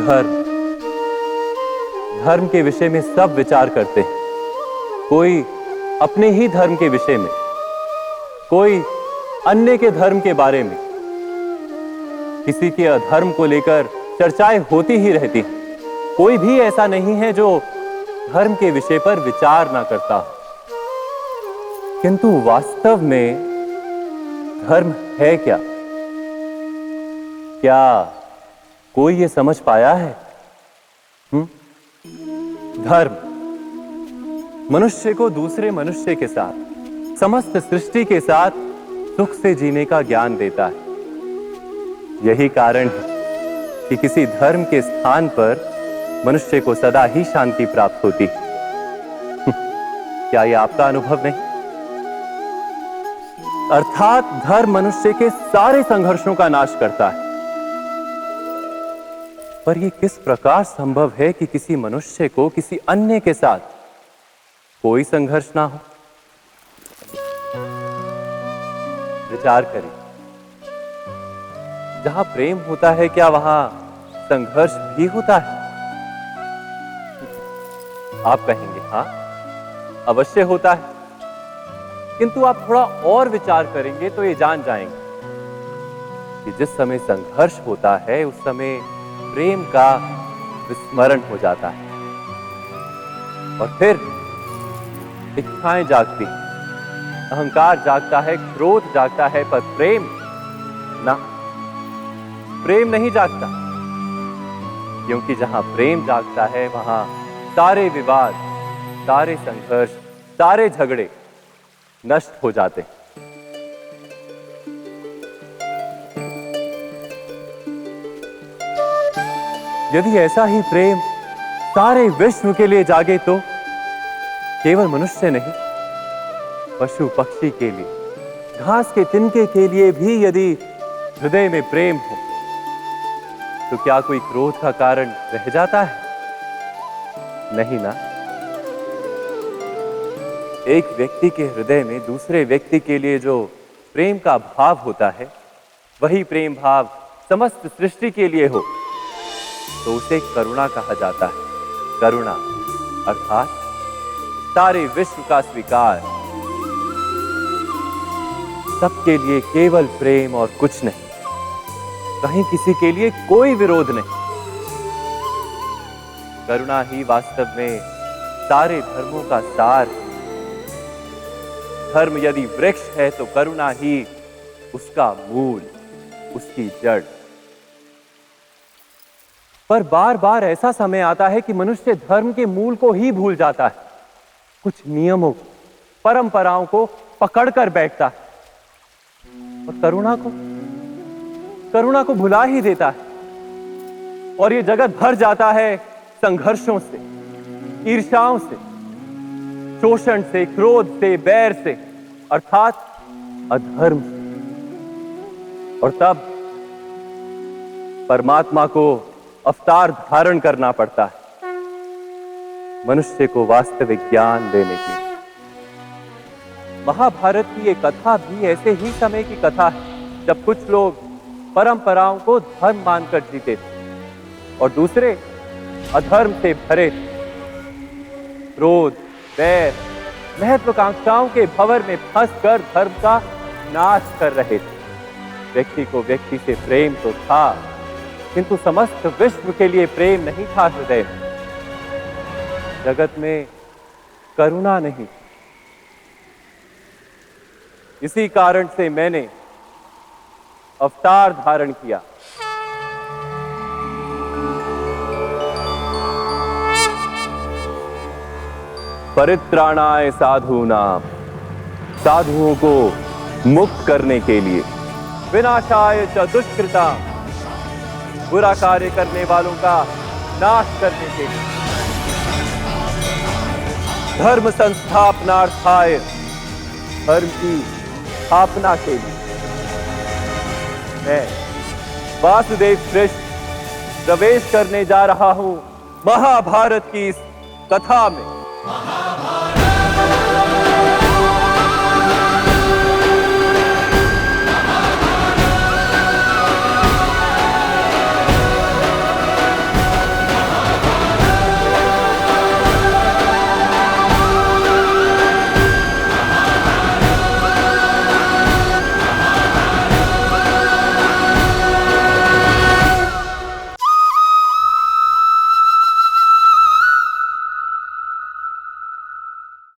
धर्म धर्म के विषय में सब विचार करते हैं। कोई अपने ही धर्म के विषय में, कोई अन्य के धर्म के बारे में। किसी के अधर्म को लेकर चर्चाएं होती ही रहती हैं। कोई भी ऐसा नहीं है जो धर्म के विषय पर विचार ना करता हो। किंतु वास्तव में धर्म है क्या? क्या कोई ये समझ पाया है? धर्म मनुष्य को दूसरे मनुष्य के साथ, समस्त सृष्टि के साथ सुख से जीने का ज्ञान देता है। यही कारण है कि किसी धर्म के स्थान पर मनुष्य को सदा ही शांति प्राप्त होती है। क्या यह आपका अनुभव नहीं? अर्थात धर्म मनुष्य के सारे संघर्षों का नाश करता है। पर यह किस प्रकार संभव है कि किसी मनुष्य को किसी अन्य के साथ कोई संघर्ष ना हो? विचार करें। जहां प्रेम होता है, क्या वहां संघर्ष भी होता है? आप कहेंगे हां, अवश्य होता है। किंतु आप थोड़ा और विचार करेंगे तो ये जान जाएंगे कि जिस समय संघर्ष होता है उस समय प्रेम का विस्मरण हो जाता है और फिर इच्छाएं जागती, अहंकार जागता है, क्रोध जागता है, पर प्रेम ना, प्रेम नहीं जागता। क्योंकि जहां प्रेम जागता है वहां सारे विवाद, सारे संघर्ष, सारे झगड़े नष्ट हो जाते हैं। यदि ऐसा ही प्रेम सारे विश्व के लिए जागे तो केवल मनुष्य नहीं, पशु पक्षी के लिए, घास के तिनके के लिए भी यदि हृदय में प्रेम हो तो क्या कोई क्रोध का कारण रह जाता है? नहीं ना। एक व्यक्ति के हृदय में दूसरे व्यक्ति के लिए जो प्रेम का भाव होता है, वही प्रेम भाव समस्त सृष्टि के लिए हो तो उसे करुणा कहा जाता है। करुणा अर्थात सारे विश्व का स्वीकार, सबके लिए केवल प्रेम और कुछ नहीं, कहीं किसी के लिए कोई विरोध नहीं। करुणा ही वास्तव में सारे धर्मों का सार है। धर्म यदि वृक्ष है तो करुणा ही उसका मूल, उसकी जड़। पर बार बार ऐसा समय आता है कि मनुष्य धर्म के मूल को ही भूल जाता है, कुछ नियमों, परंपराओं को पकड़कर बैठता है और करुणा को भुला ही देता है। और ये जगत भर जाता है संघर्षों से, ईर्ष्याओं से, शोषण से, क्रोध से, बैर से, अर्थात अधर्म से। और तब परमात्मा को अवतार धारण करना पड़ता है मनुष्य को वास्तविक ज्ञान देने के लिए। महाभारत की ये कथा भी ऐसे ही समय की कथा है जब कुछ लोग परंपराओं को धर्म मानकर जीते थे और दूसरे अधर्म से भरे थे। क्रोध, बैर, महत्वाकांक्षाओं के भंवर में फंसकर धर्म का नाश कर रहे थे। व्यक्ति को व्यक्ति से प्रेम तो था, किंतु समस्त विश्व के लिए प्रेम नहीं था हृदय में। जगत में करुणा नहीं। इसी कारण से मैंने अवतार धारण किया। परित्राणाय साधूनाम, साधुओं को मुक्त करने के लिए, विनाशाय च दुष्कृताम, बुरा कार्य करने वालों का नाश करने के लिए, धर्म संस्थापनार्थाय, धर्म की स्थापना के लिए मैं वासुदेव कृष्ण प्रवेश करने जा रहा हूं महाभारत की इस कथा में।